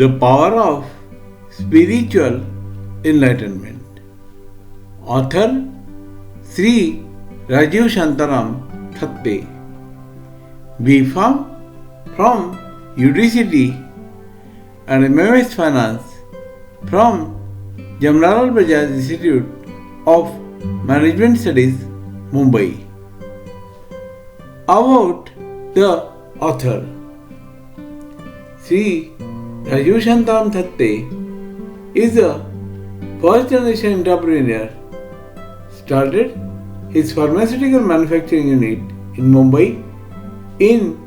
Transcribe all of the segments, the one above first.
The power of spiritual enlightenment. Author Shri Rajeev Thatte. We from UDCT and MMS Finance from Jamnalal Bajaj Institute of Management Studies, Mumbai. About the author. Shri Rajeev Thatte is a first generation entrepreneur. Started his pharmaceutical manufacturing unit in Mumbai in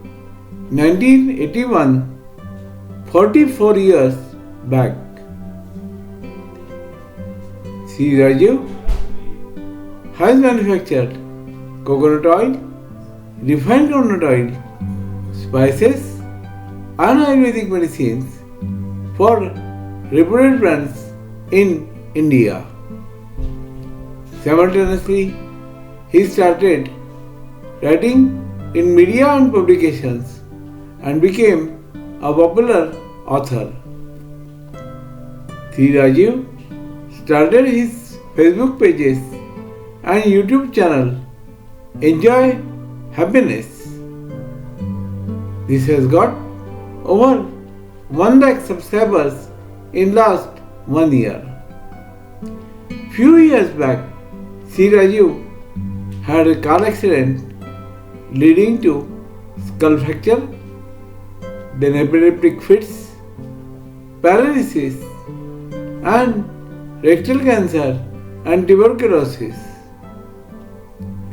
1981, 44 years back. Shri Rajeev has manufactured coconut oil, refined coconut oil, spices, and Ayurvedic medicines for reputed brands in India. Simultaneously, he started writing in media and publications and became a popular author. Shri Rajeev started his Facebook pages and YouTube channel Enjoy Happiness. This has got over 1 lakh subscribers in last 1 year. Few years back, Shri Rajeev had a car accident leading to skull fracture, then epileptic fits, paralysis, and rectal cancer and tuberculosis.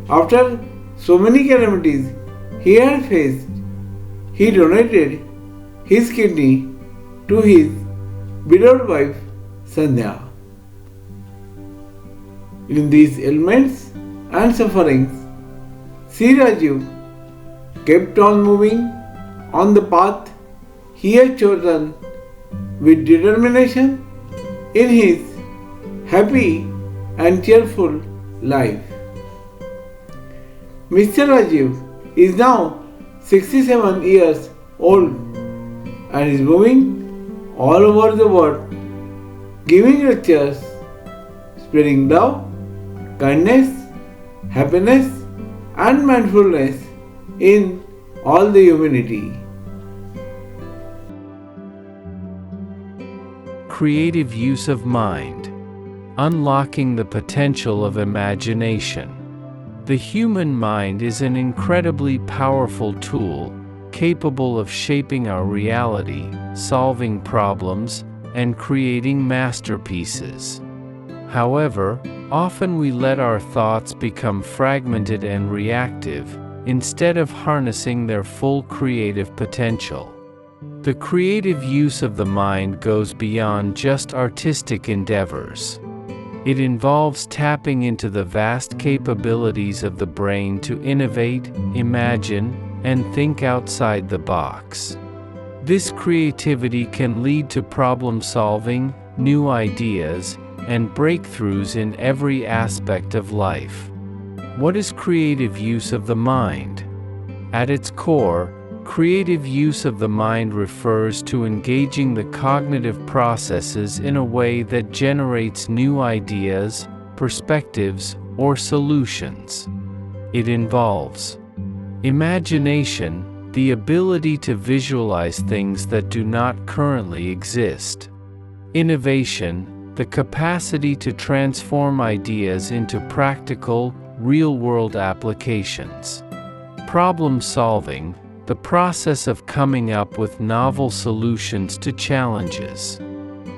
After so many calamities he had faced, he donated his kidney to his beloved wife Sandhya. In these ailments and sufferings, Shri Rajeev kept on moving on the path he had chosen with determination in his happy and cheerful life. Mr. Rajeev is now 67 years old and is moving all over the world, giving lectures, spreading love, kindness, happiness, and mindfulness in all the humanity. Creative use of mind. Unlocking the potential of imagination. The human mind is an incredibly powerful tool, capable of shaping our reality, solving problems, and creating masterpieces. However, often we let our thoughts become fragmented and reactive, instead of harnessing their full creative potential. The creative use of the mind goes beyond just artistic endeavors. It involves tapping into the vast capabilities of the brain to innovate, imagine, and think outside the box. This creativity can lead to problem solving, new ideas, and breakthroughs in every aspect of life. What is creative use of the mind? At its core, creative use of the mind refers to engaging the cognitive processes in a way that generates new ideas, perspectives, or solutions. It involves imagination, the ability to visualize things that do not currently exist. Innovation, the capacity to transform ideas into practical, real-world applications. Problem solving, the process of coming up with novel solutions to challenges.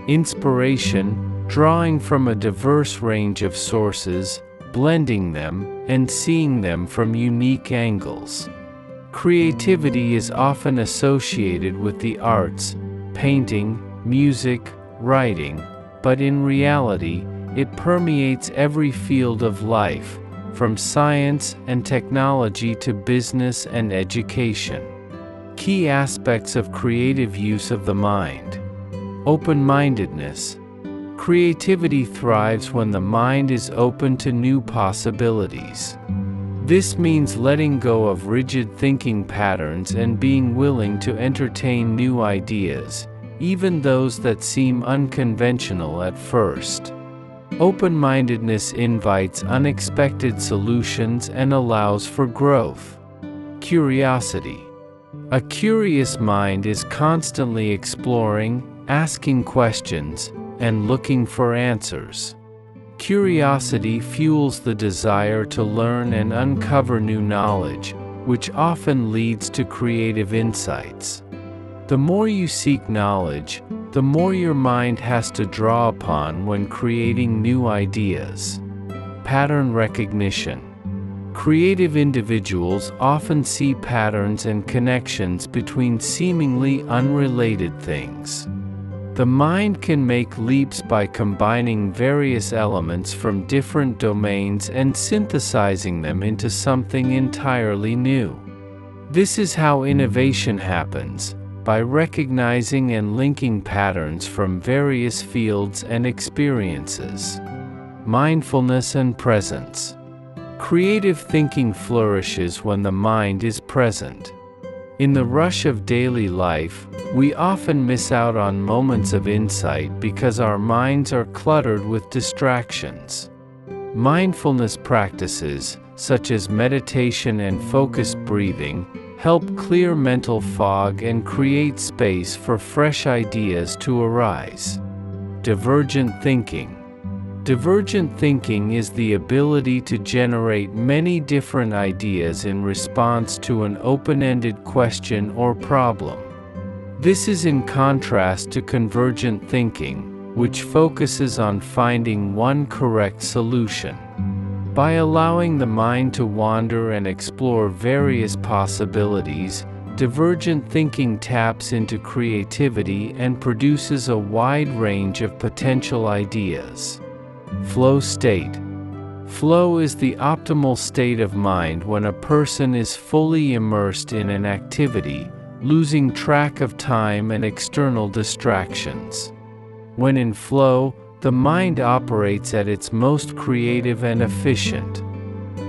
Inspiration, drawing from a diverse range of sources, blending them, and seeing them from unique angles. Creativity is often associated with the arts, painting, music, writing, but in reality, it permeates every field of life, from science and technology to business and education. Key aspects of creative use of the mind. Open-mindedness. Creativity thrives when the mind is open to new possibilities. This means letting go of rigid thinking patterns and being willing to entertain new ideas, even those that seem unconventional at first. Open-mindedness invites unexpected solutions and allows for growth. Curiosity. A curious mind is constantly exploring, asking questions, and looking for answers. Curiosity fuels the desire to learn and uncover new knowledge, which often leads to creative insights. The more you seek knowledge, the more your mind has to draw upon when creating new ideas. Pattern recognition. Creative individuals often see patterns and connections between seemingly unrelated things. The mind can make leaps by combining various elements from different domains and synthesizing them into something entirely new. This is how innovation happens, by recognizing and linking patterns from various fields and experiences. Mindfulness and presence. Creative thinking flourishes when the mind is present. In the rush of daily life, we often miss out on moments of insight because our minds are cluttered with distractions. Mindfulness practices, such as meditation and focused breathing, help clear mental fog and create space for fresh ideas to arise. Divergent thinking. Divergent thinking is the ability to generate many different ideas in response to an open-ended question or problem. This is in contrast to convergent thinking, which focuses on finding one correct solution. By allowing the mind to wander and explore various possibilities, divergent thinking taps into creativity and produces a wide range of potential ideas. Flow state. Flow is the optimal state of mind when a person is fully immersed in an activity, losing track of time and external distractions. When in flow, the mind operates at its most creative and efficient.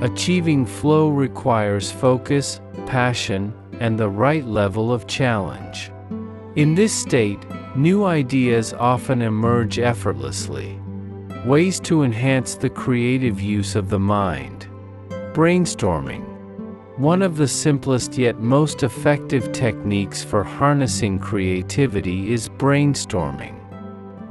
Achieving flow requires focus, passion, and the right level of challenge. In this state, new ideas often emerge effortlessly. Ways to enhance the creative use of the mind. Brainstorming. One of the simplest yet most effective techniques for harnessing creativity is brainstorming.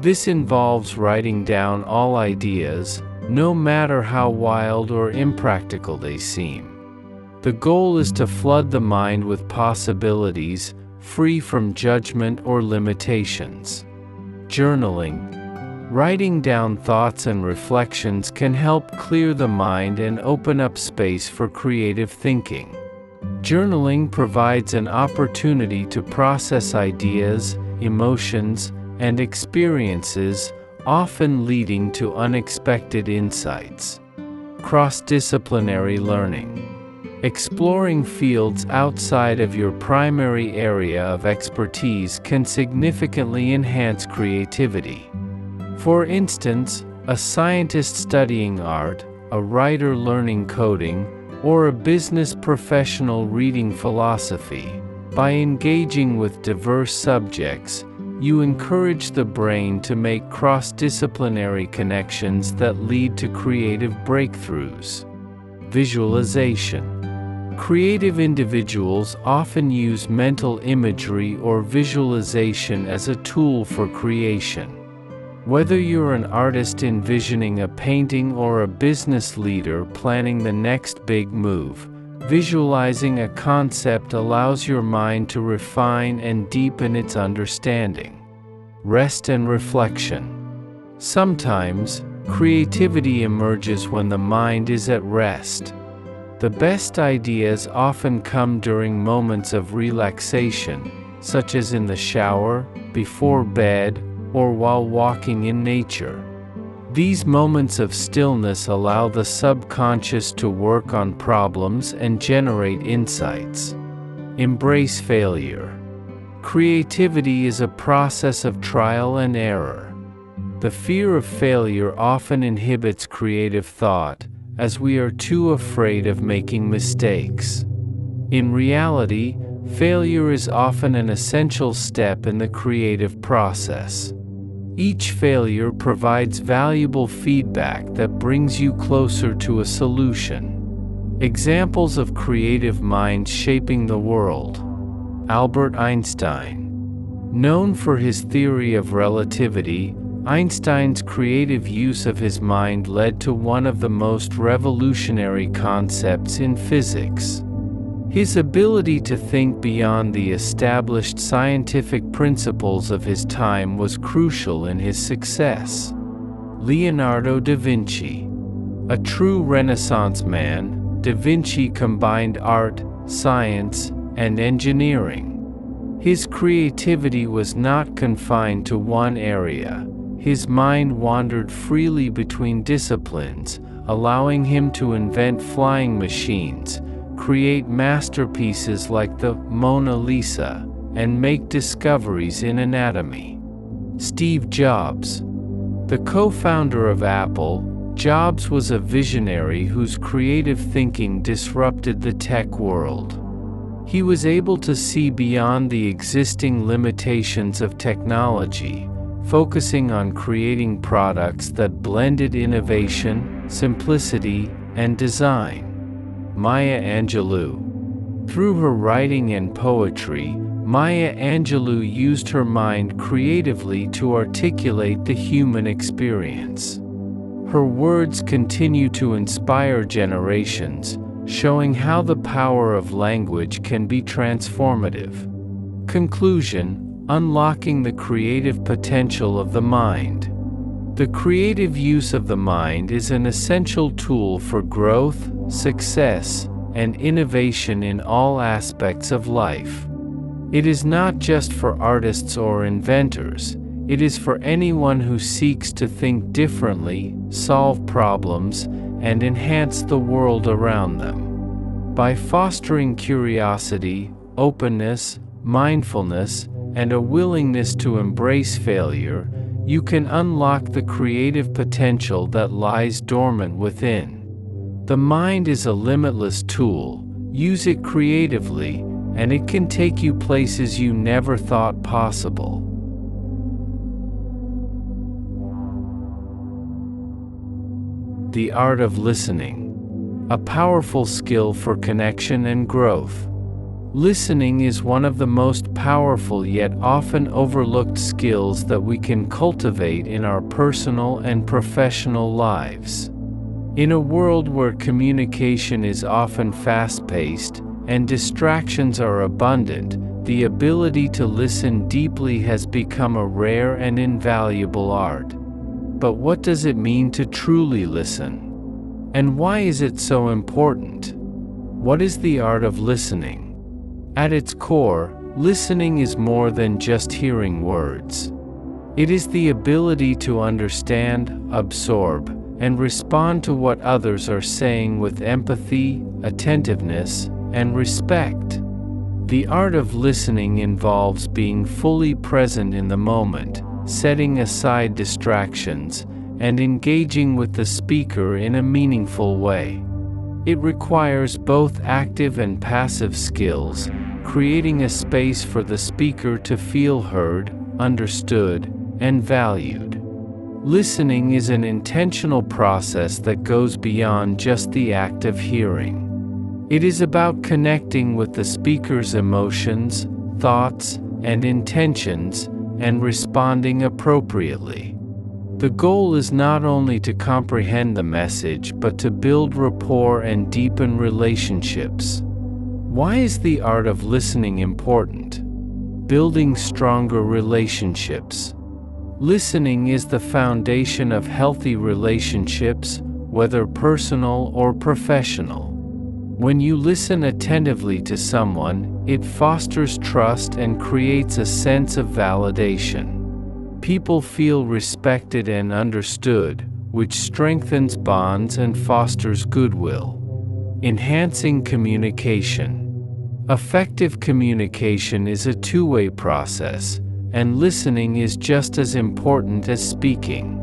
This involves writing down all ideas, no matter how wild or impractical they seem. The goal is to flood the mind with possibilities, free from judgment or limitations. Journaling. Writing down thoughts and reflections can help clear the mind and open up space for creative thinking. Journaling provides an opportunity to process ideas, emotions, and experiences, often leading to unexpected insights. Cross-disciplinary learning. Exploring fields outside of your primary area of expertise can significantly enhance creativity. For instance, a scientist studying art, a writer learning coding, or a business professional reading philosophy. By engaging with diverse subjects, you encourage the brain to make cross-disciplinary connections that lead to creative breakthroughs. Visualization. Creative individuals often use mental imagery or visualization as a tool for creation. Whether you're an artist envisioning a painting or a business leader planning the next big move, visualizing a concept allows your mind to refine and deepen its understanding. Rest and reflection. Sometimes, creativity emerges when the mind is at rest. The best ideas often come during moments of relaxation, such as in the shower, before bed, or while walking in nature. These moments of stillness allow the subconscious to work on problems and generate insights. Embrace failure. Creativity is a process of trial and error. The fear of failure often inhibits creative thought, as we are too afraid of making mistakes. In reality, failure is often an essential step in the creative process. Each failure provides valuable feedback that brings you closer to a solution. Examples of creative minds shaping the world. Albert Einstein. Known for his theory of relativity, Einstein's creative use of his mind led to one of the most revolutionary concepts in physics. His ability to think beyond the established scientific principles of his time was crucial in his success. Leonardo da Vinci. A true Renaissance man, da Vinci combined art, science, and engineering. His creativity was not confined to one area. His mind wandered freely between disciplines, allowing him to invent flying machines, create masterpieces like the Mona Lisa, and make discoveries in anatomy. Steve Jobs. The co-founder of Apple, Jobs was a visionary whose creative thinking disrupted the tech world. He was able to see beyond the existing limitations of technology, focusing on creating products that blended innovation, simplicity, and design. Maya Angelou. Through her writing and poetry, Maya Angelou used her mind creatively to articulate the human experience. Her words continue to inspire generations, showing how the power of language can be transformative. Conclusion: unlocking the creative potential of the mind. The creative use of the mind is an essential tool for growth, success, and innovation in all aspects of life. It is not just for artists or inventors, it is for anyone who seeks to think differently, solve problems, and enhance the world around them. By fostering curiosity, openness, mindfulness, and a willingness to embrace failure, you can unlock the creative potential that lies dormant within. The mind is a limitless tool. Use it creatively, and it can take you places you never thought possible. The art of listening. A powerful skill for connection and growth. Listening is one of the most powerful yet often overlooked skills that we can cultivate in our personal and professional lives. In a world where communication is often fast-paced and distractions are abundant, the ability to listen deeply has become a rare and invaluable art. But what does it mean to truly listen? And why is it so important? What is the art of listening? At its core, listening is more than just hearing words. It is the ability to understand, absorb, and respond to what others are saying with empathy, attentiveness, and respect. The art of listening involves being fully present in the moment, setting aside distractions, and engaging with the speaker in a meaningful way. It requires both active and passive skills, creating a space for the speaker to feel heard, understood, and valued. Listening is an intentional process that goes beyond just the act of hearing. It is about connecting with the speaker's emotions, thoughts, and intentions, and responding appropriately. The goal is not only to comprehend the message but to build rapport and deepen relationships. Why is the art of listening important? Building stronger relationships. Listening is the foundation of healthy relationships, whether personal or professional. When you listen attentively to someone, it fosters trust and creates a sense of validation. People feel respected and understood, which strengthens bonds and fosters goodwill. Enhancing communication. Effective communication is a two-way process, and listening is just as important as speaking.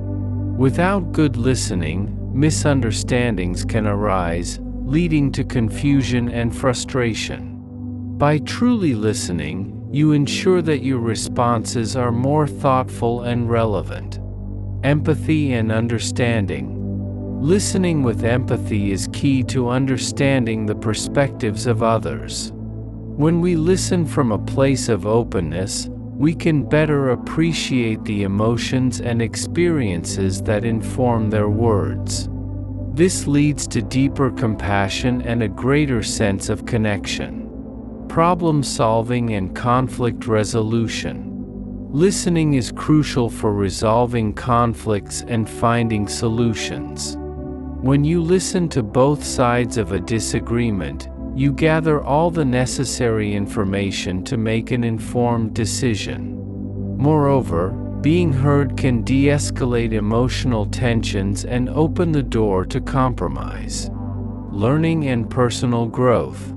Without good listening, misunderstandings can arise, leading to confusion and frustration. By truly listening, you ensure that your responses are more thoughtful and relevant. Empathy and understanding. Listening with empathy is key to understanding the perspectives of others. When we listen from a place of openness, we can better appreciate the emotions and experiences that inform their words. This leads to deeper compassion and a greater sense of connection. Problem solving and conflict resolution. Listening is crucial for resolving conflicts and finding solutions. When you listen to both sides of a disagreement, you gather all the necessary information to make an informed decision. Moreover, being heard can de-escalate emotional tensions and open the door to compromise. Learning and personal growth.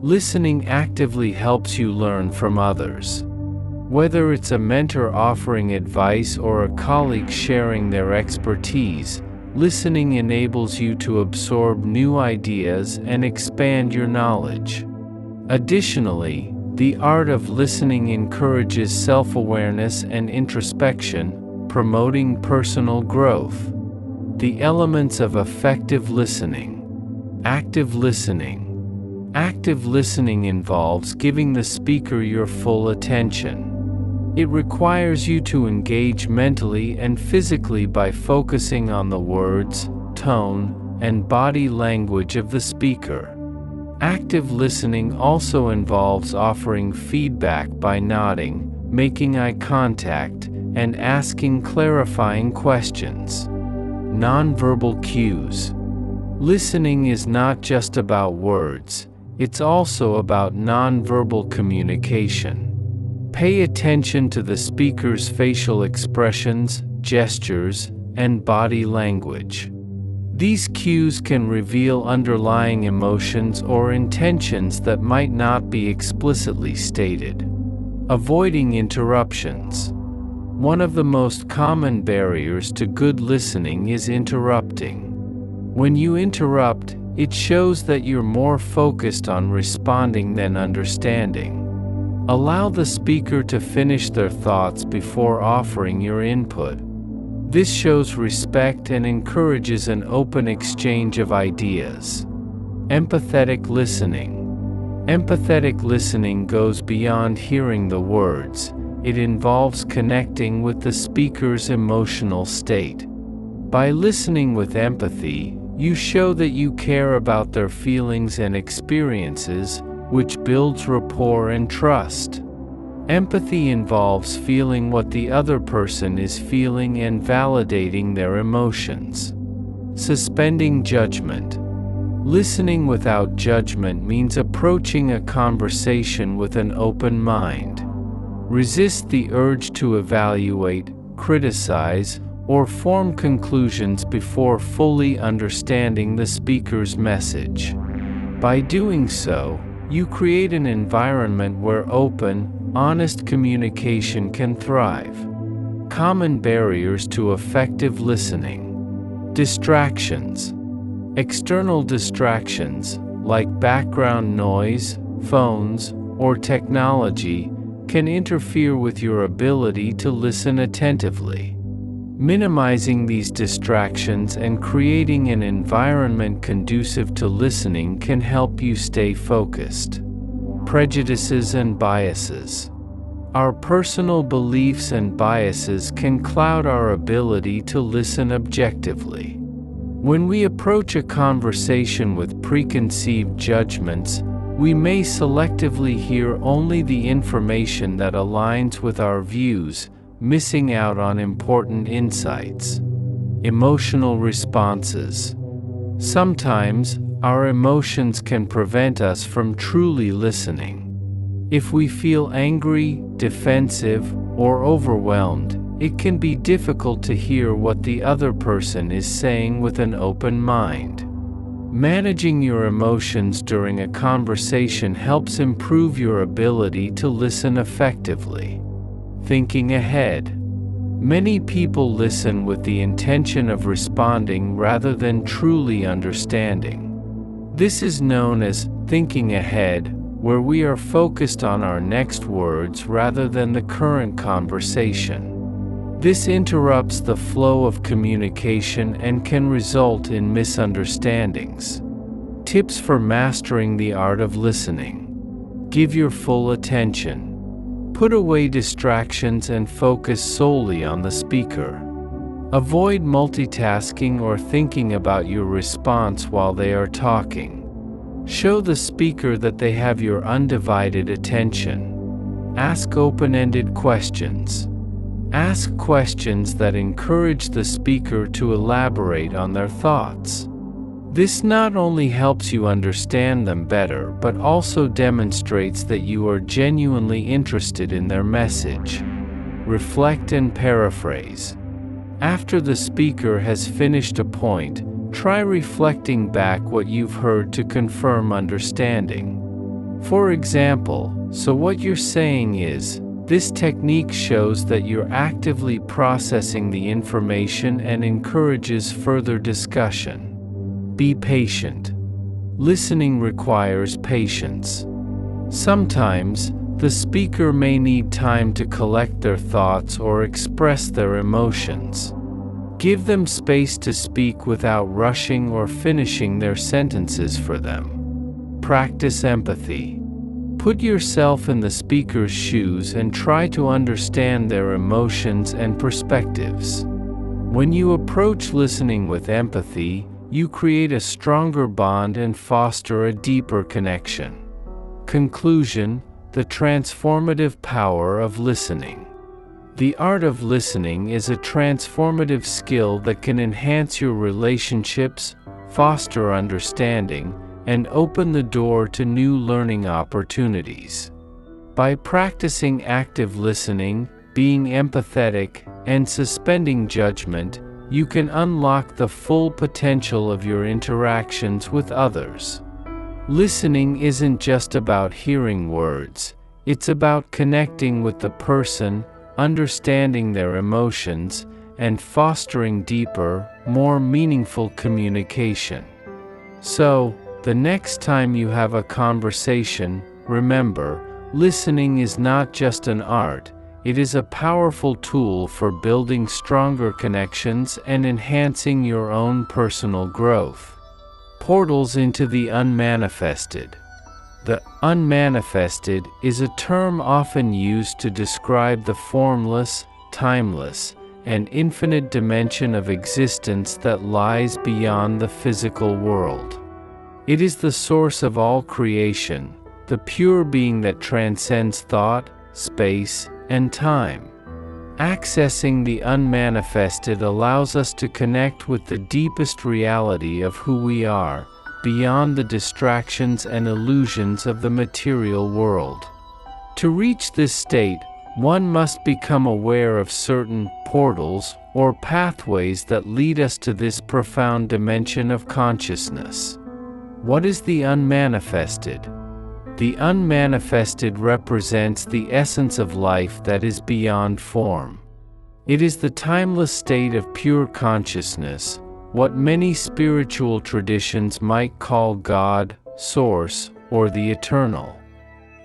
Listening actively helps you learn from others. Whether it's a mentor offering advice or a colleague sharing their expertise, listening enables you to absorb new ideas and expand your knowledge. Additionally, the art of listening encourages self-awareness and introspection, promoting personal growth. The elements of effective listening. Active listening. Active listening involves giving the speaker your full attention. It requires you to engage mentally and physically by focusing on the words, tone, and body language of the speaker. Active listening also involves offering feedback by nodding, making eye contact, and asking clarifying questions. Nonverbal cues. Listening is not just about words, it's also about nonverbal communication. Pay attention to the speaker's facial expressions, gestures, and body language. These cues can reveal underlying emotions or intentions that might not be explicitly stated. Avoiding interruptions. One of the most common barriers to good listening is interrupting. When you interrupt, it shows that you're more focused on responding than understanding. Allow the speaker to finish their thoughts before offering your input. This shows respect and encourages an open exchange of ideas. Empathetic listening. Empathetic listening goes beyond hearing the words. It involves connecting with the speaker's emotional state. By listening with empathy, you show that you care about their feelings and experiences, which builds rapport and trust. Empathy involves feeling what the other person is feeling and validating their emotions. Suspending judgment. Listening without judgment means approaching a conversation with an open mind. Resist the urge to evaluate, criticize, or form conclusions before fully understanding the speaker's message. By doing so, you create an environment where open, honest communication can thrive. Common barriers to effective listening. Distractions. External distractions, like background noise, phones, or technology, can interfere with your ability to listen attentively. Minimizing these distractions and creating an environment conducive to listening can help you stay focused. Prejudices and biases. Our personal beliefs and biases can cloud our ability to listen objectively. When we approach a conversation with preconceived judgments, we may selectively hear only the information that aligns with our views, missing out on important insights. Emotional responses. Sometimes, our emotions can prevent us from truly listening. If we feel angry, defensive, or overwhelmed, it can be difficult to hear what the other person is saying with an open mind. Managing your emotions during a conversation helps improve your ability to listen effectively. Thinking ahead. Many people listen with the intention of responding rather than truly understanding. This is known as thinking ahead, where we are focused on our next words rather than the current conversation. This interrupts the flow of communication and can result in misunderstandings. Tips for mastering the art of listening. Give your full attention. Put away distractions and focus solely on the speaker. Avoid multitasking or thinking about your response while they are talking. Show the speaker that they have your undivided attention. Ask open-ended questions. Ask questions that encourage the speaker to elaborate on their thoughts. This not only helps you understand them better, but also demonstrates that you are genuinely interested in their message. Reflect and paraphrase. After the speaker has finished a point, try reflecting back what you've heard to confirm understanding. For example, so what you're saying is, this technique shows that you're actively processing the information and encourages further discussion. Be patient. Listening requires patience. Sometimes, the speaker may need time to collect their thoughts or express their emotions. Give them space to speak without rushing or finishing their sentences for them. Practice empathy. Put yourself in the speaker's shoes and try to understand their emotions and perspectives. When you approach listening with empathy, you create a stronger bond and foster a deeper connection. Conclusion: the transformative power of listening. The art of listening is a transformative skill that can enhance your relationships, foster understanding, and open the door to new learning opportunities. By practicing active listening, being empathetic, and suspending judgment, you can unlock the full potential of your interactions with others. Listening isn't just about hearing words, it's about connecting with the person, understanding their emotions, and fostering deeper, more meaningful communication. So, the next time you have a conversation, remember, listening is not just an art, it is a powerful tool for building stronger connections and enhancing your own personal growth. Portals into the unmanifested. The unmanifested is a term often used to describe the formless, timeless, and infinite dimension of existence that lies beyond the physical world. It is the source of all creation, the pure being that transcends thought, space, and time. Accessing the unmanifested allows us to connect with the deepest reality of who we are, beyond the distractions and illusions of the material world. To reach this state, one must become aware of certain portals or pathways that lead us to this profound dimension of consciousness. What is the unmanifested? The unmanifested represents the essence of life that is beyond form. It is the timeless state of pure consciousness, what many spiritual traditions might call God, Source, or the Eternal.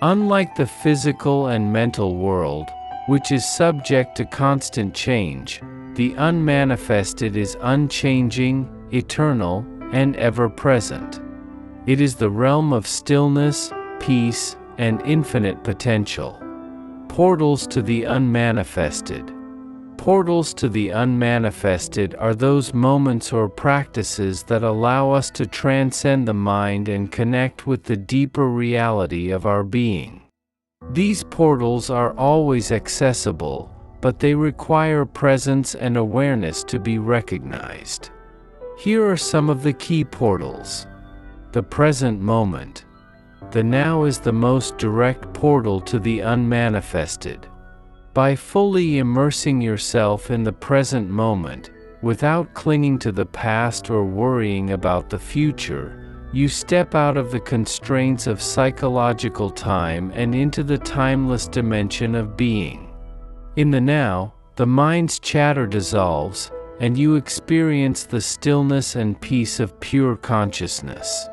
Unlike the physical and mental world, which is subject to constant change, the unmanifested is unchanging, eternal, and ever-present. It is the realm of stillness, peace, and infinite potential. Portals to the unmanifested. Portals to the unmanifested are those moments or practices that allow us to transcend the mind and connect with the deeper reality of our being. These portals are always accessible, but they require presence and awareness to be recognized. Here are some of the key portals. The present moment. The now is the most direct portal to the unmanifested. By fully immersing yourself in the present moment, without clinging to the past or worrying about the future, you step out of the constraints of psychological time and into the timeless dimension of being. In the now, the mind's chatter dissolves, and you experience the stillness and peace of pure consciousness.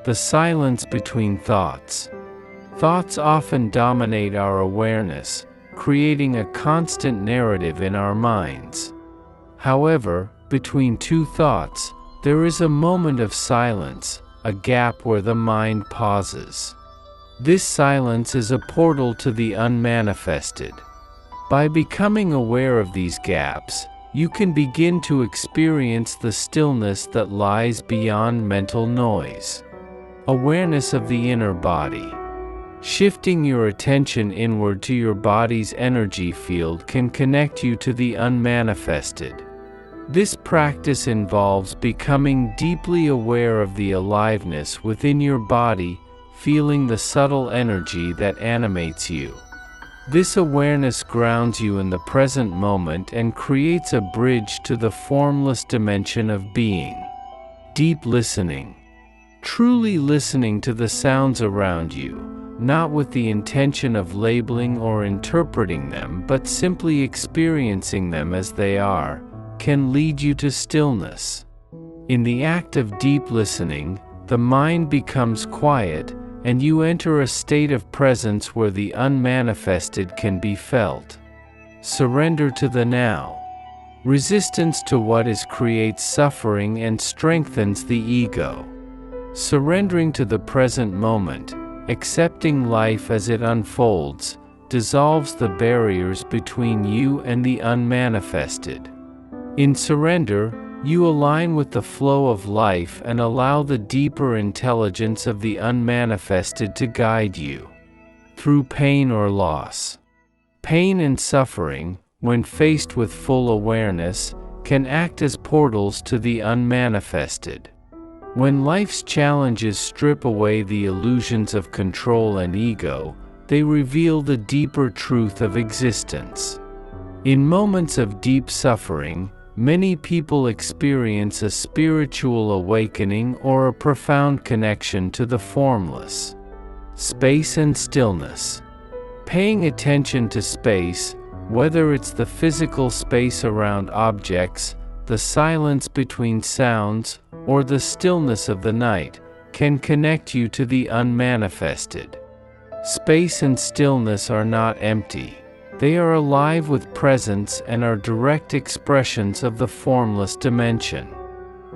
The silence between thoughts. Thoughts often dominate our awareness, creating a constant narrative in our minds. However, between two thoughts, there is a moment of silence, a gap where the mind pauses. This silence is a portal to the unmanifested. By becoming aware of these gaps, you can begin to experience the stillness that lies beyond mental noise. Awareness of the inner body. Shifting your attention inward to your body's energy field can connect you to the unmanifested. This practice involves becoming deeply aware of the aliveness within your body, feeling the subtle energy that animates you. This awareness grounds you in the present moment and creates a bridge to the formless dimension of being. Deep listening. Truly listening to the sounds around you, not with the intention of labeling or interpreting them but simply experiencing them as they are, can lead you to stillness. In the act of deep listening, the mind becomes quiet, and you enter a state of presence where the unmanifested can be felt. Surrender to the now. Resistance to what is creates suffering and strengthens the ego. Surrendering to the present moment, accepting life as it unfolds, dissolves the barriers between you and the unmanifested. In surrender, you align with the flow of life and allow the deeper intelligence of the unmanifested to guide you. Through pain or loss. Pain and suffering, when faced with full awareness, can act as portals to the unmanifested. When life's challenges strip away the illusions of control and ego, they reveal the deeper truth of existence. In moments of deep suffering, many people experience a spiritual awakening or a profound connection to the formless. Space and stillness. Paying attention to space, whether it's the physical space around objects, the silence between sounds, or the stillness of the night, can connect you to the unmanifested. Space and stillness are not empty. They are alive with presence and are direct expressions of the formless dimension.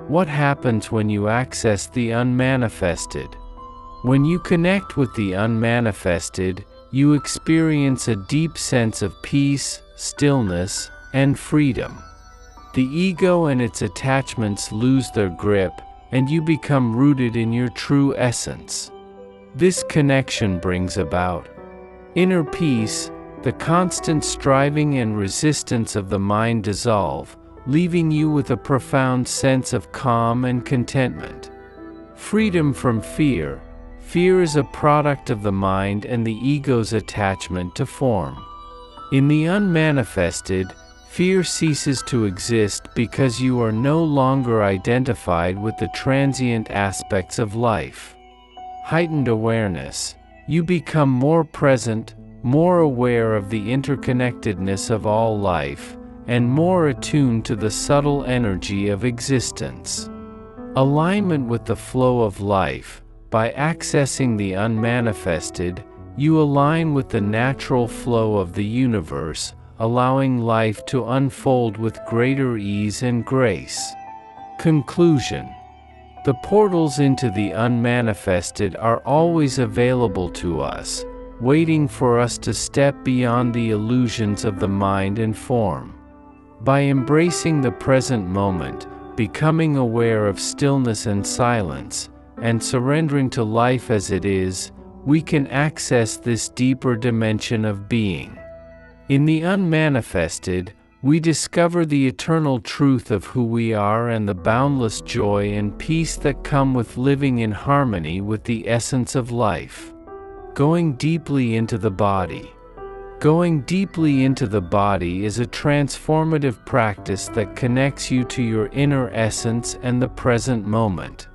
What happens when you access the unmanifested? When you connect with the unmanifested, you experience a deep sense of peace, stillness, and freedom. The ego and its attachments lose their grip, and you become rooted in your true essence. This connection brings about inner peace. The constant striving and resistance of the mind dissolve, leaving you with a profound sense of calm and contentment. Freedom from fear. Fear is a product of the mind and the ego's attachment to form. In the unmanifested, fear ceases to exist because you are no longer identified with the transient aspects of life. Heightened awareness. You become more present, more aware of the interconnectedness of all life, and more attuned to the subtle energy of existence. Alignment with the flow of life. By accessing the unmanifested, you align with the natural flow of the universe, allowing life to unfold with greater ease and grace. Conclusion. The portals into the unmanifested are always available to us, waiting for us to step beyond the illusions of the mind and form. By embracing the present moment, becoming aware of stillness and silence, and surrendering to life as it is, we can access this deeper dimension of being. In the unmanifested, we discover the eternal truth of who we are and the boundless joy and peace that come with living in harmony with the essence of life. Going deeply into the body. Going deeply into the body is a transformative practice that connects you to your inner essence and the present moment.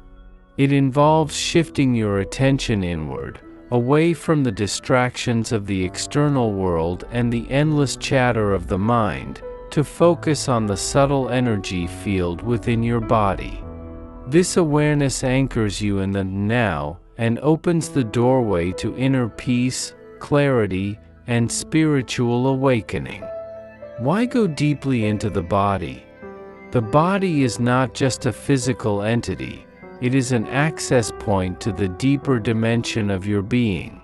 It involves shifting your attention inward, away from the distractions of the external world and the endless chatter of the mind, to focus on the subtle energy field within your body. This awareness anchors you in the now, and opens the doorway to inner peace, clarity, and spiritual awakening. Why go deeply into the body? The body is not just a physical entity, it is an access point to the deeper dimension of your being.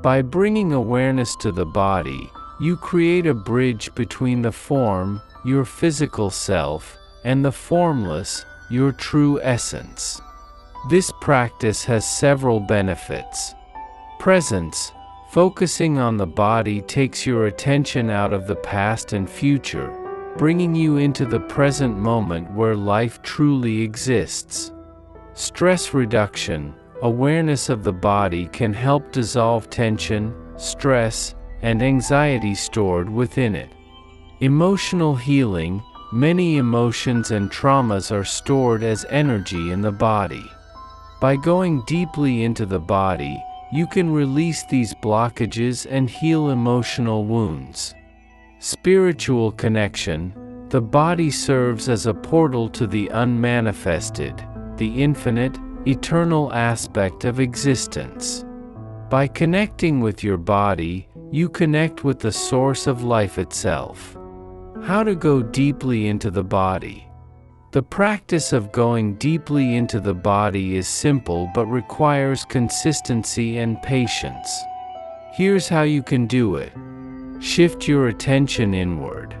By bringing awareness to the body, you create a bridge between the form, your physical self, and the formless, your true essence. This practice has several benefits. Presence. Focusing on the body takes your attention out of the past and future, bringing you into the present moment where life truly exists. Stress reduction. Awareness of the body can help dissolve tension, stress, and anxiety stored within it. Emotional healing. Many emotions and traumas are stored as energy in the body. By going deeply into the body, you can release these blockages and heal emotional wounds. Spiritual connection. The body serves as a portal to the unmanifested, the infinite, eternal aspect of existence. By connecting with your body, you connect with the source of life itself. How to go deeply into the body. The practice of going deeply into the body is simple but requires consistency and patience. Here's how you can do it. Shift your attention inward.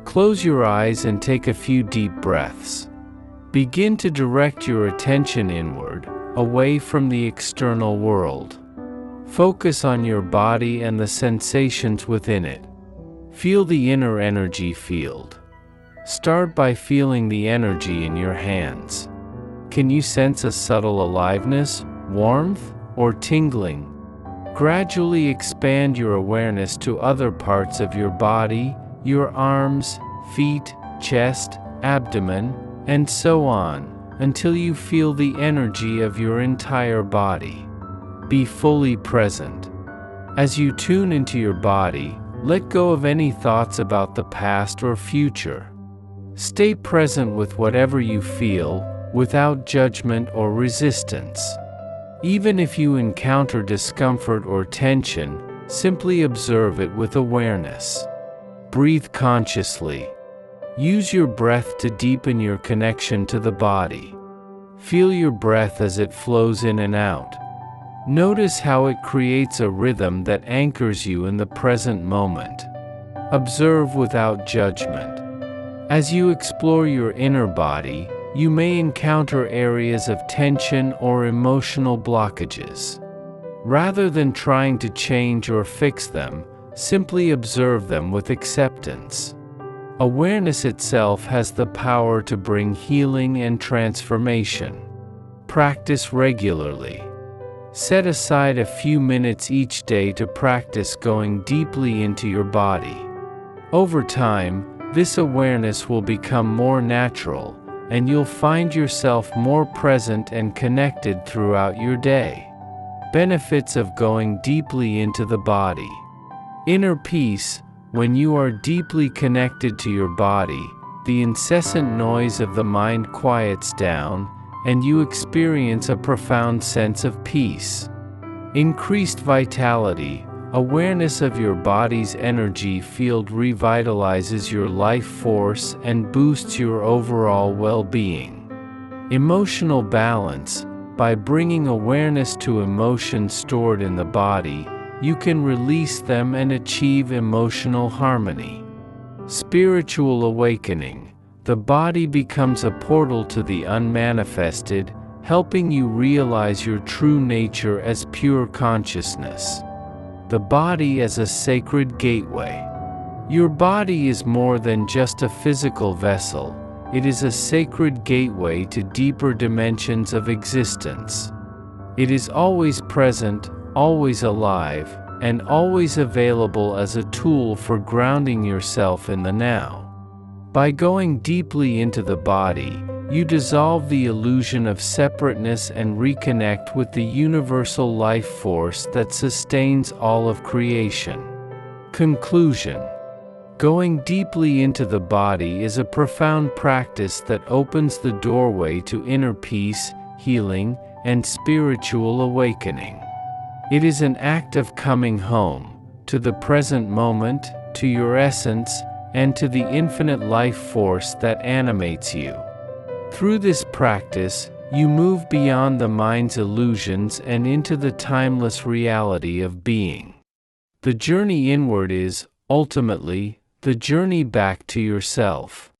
Close your eyes and take a few deep breaths. Begin to direct your attention inward, away from the external world. Focus on your body and the sensations within it. Feel the inner energy field. Start by feeling the energy in your hands. Can you sense a subtle aliveness, warmth, or tingling? Gradually expand your awareness to other parts of your body, your arms, feet, chest, abdomen, and so on, until you feel the energy of your entire body. Be fully present. As you tune into your body, let go of any thoughts about the past or future. Stay present with whatever you feel, without judgment or resistance. Even if you encounter discomfort or tension, simply observe it with awareness. Breathe consciously. Use your breath to deepen your connection to the body. Feel your breath as it flows in and out. Notice how it creates a rhythm that anchors you in the present moment. Observe without judgment. As you explore your inner body, you may encounter areas of tension or emotional blockages. Rather than trying to change or fix them, simply observe them with acceptance. Awareness itself has the power to bring healing and transformation. Practice regularly. Set aside a few minutes each day to practice going deeply into your body. Over time, this awareness will become more natural, and you'll find yourself more present and connected throughout your day. Benefits of going deeply into the body. Inner peace. When you are deeply connected to your body, the incessant noise of the mind quiets down, and you experience a profound sense of peace. Increased vitality. Awareness of your body's energy field revitalizes your life force and boosts your overall well-being. Emotional balance. By bringing awareness to emotions stored in the body, you can release them and achieve emotional harmony. Spiritual awakening. The body becomes a portal to the unmanifested, helping you realize your true nature as pure consciousness. The body as a sacred gateway. Your body is more than just a physical vessel, it is a sacred gateway to deeper dimensions of existence. It is always present, always alive, and always available as a tool for grounding yourself in the now. By going deeply into the body, you dissolve the illusion of separateness and reconnect with the universal life force that sustains all of creation. Conclusion. Going deeply into the body is a profound practice that opens the doorway to inner peace, healing, and spiritual awakening. It is an act of coming home, to the present moment, to your essence, and to the infinite life force that animates you. Through this practice, you move beyond the mind's illusions and into the timeless reality of being. The journey inward is, ultimately, the journey back to yourself.